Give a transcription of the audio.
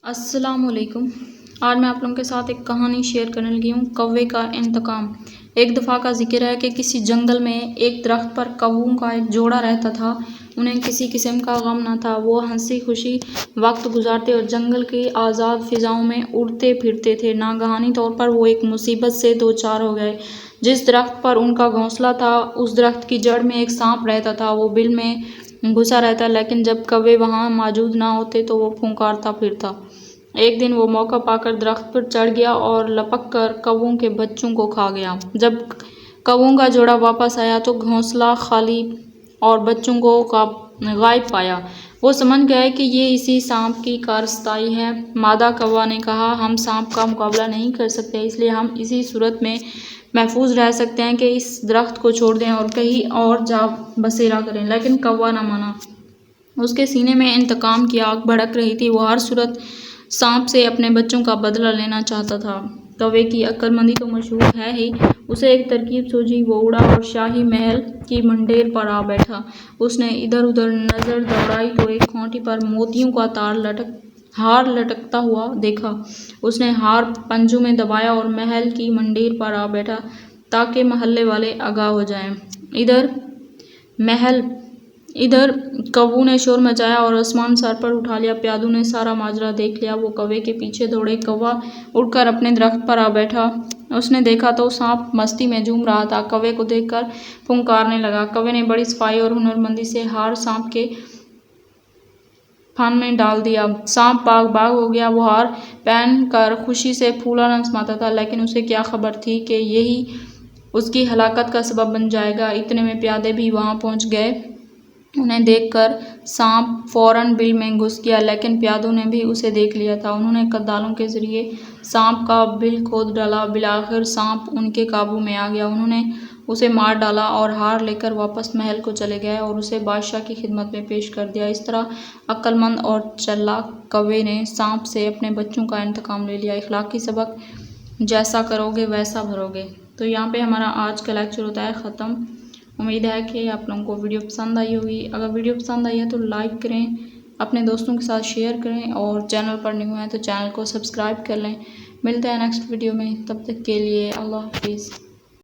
السلام علیکم۔ آج میں آپ لوگوں کے ساتھ ایک کہانی شیئر کرنے لگی ہوں، کوے کا انتقام۔ ایک دفعہ کا ذکر ہے کہ کسی جنگل میں ایک درخت پر کووں کا ایک جوڑا رہتا تھا۔ انہیں کسی قسم کا غم نہ تھا، وہ ہنسی خوشی وقت گزارتے اور جنگل کی آزاد فضاؤں میں اڑتے پھرتے تھے۔ ناگہانی طور پر وہ ایک مصیبت سے دوچار ہو گئے۔ جس درخت پر ان کا گھونسلہ تھا، اس درخت کی جڑ میں ایک سانپ رہتا تھا۔ وہ بل میں گھسا رہتا، لیکن جب کوے وہاں موجود نہ ہوتے تو وہ پھنکارتا پھرتا۔ ایک دن وہ موقع پا کر درخت پر چڑھ گیا اور لپک کر کووں کے بچوں کو کھا گیا۔ جب کووں کا جوڑا واپس آیا تو گھونسلہ خالی اور بچوں کو غائب پایا۔ وہ سمجھ گئے کہ یہ اسی سانپ کی کارستائی ہے۔ مادہ کوا نے کہا، ہم سانپ کا مقابلہ نہیں کر سکتے، اس لیے ہم اسی صورت میں محفوظ رہ سکتے ہیں کہ اس درخت کو چھوڑ دیں اور کہیں اور جا بسیرا کریں۔ لیکن کوا نہ مانا۔ اس کے سینے میں انتقام کی آگ بھڑک رہی تھی۔ وہ ہر صورت سانپ سے اپنے بچوں کا بدلہ لینا چاہتا تھا۔ کوے کی عقل مندی تو مشہور ہے ہی، اسے ایک ترکیب سوجھی۔ وہ اڑا اور شاہی محل کی منڈیر پر آ بیٹھا۔ اس نے ادھر ادھر نظر دوڑائی تو ایک کھوٹی پر موتیوں کا ہار لٹکتا ہوا دیکھا۔ اس نے ہار پنجوں میں دبایا اور محل کی منڈیر پر آ بیٹھا تاکہ محلے والے آگاہ ہو جائیں۔ ادھر کووں نے شور مچایا اور آسمان سر پر اٹھا لیا۔ پیادوں نے سارا ماجرا دیکھ لیا۔ وہ کوے کے پیچھے دوڑے۔ کوا اڑ کر اپنے درخت پر آ بیٹھا۔ اس نے دیکھا تو سانپ مستی میں جھوم رہا تھا۔ کوے کو دیکھ کر پھنکارنے لگا۔ کوے نے بڑی صفائی اور ہنرمندی سے ہار سانپ کے پھن میں ڈال دیا۔ سانپ باغ باغ ہو گیا۔ وہ ہار پہن کر خوشی سے پھولا نہ سماتا تھا، لیکن اسے کیا خبر تھی کہ یہی اس کی ہلاکت کا سبب بن جائے گا۔ اتنے میں پیادے بھی وہاں پہنچ گئے۔ انہیں دیکھ کر سانپ فوراً بل میں گھس گیا، لیکن پیادوں نے بھی اسے دیکھ لیا تھا۔ انہوں نے کدالوں کے ذریعے سانپ کا بل کھود ڈالا۔ بالآخر سانپ ان کے قابو میں آ گیا۔ انہوں نے اسے مار ڈالا اور ہار لے کر واپس محل کو چلے گئے اور اسے بادشاہ کی خدمت میں پیش کر دیا۔ اس طرح عقل مند اور چالاک کوے نے سانپ سے اپنے بچوں کا انتقام لے لیا۔ اخلاقی سبق، جیسا کرو گے ویسا بھرو گے۔ تو یہاں پہ ہمارا آج کا لیکچر ہوتا ہے ختم۔ امید ہے کہ آپ لوگوں کو ویڈیو پسند آئی ہوگی۔ اگر ویڈیو پسند آئی ہے تو لائک کریں، اپنے دوستوں کے ساتھ شیئر کریں اور چینل پر نیو ہیں تو چینل کو سبسکرائب کر لیں۔ ملتے ہیں نیکسٹ ویڈیو میں، تب تک کے لیے اللہ حافظ۔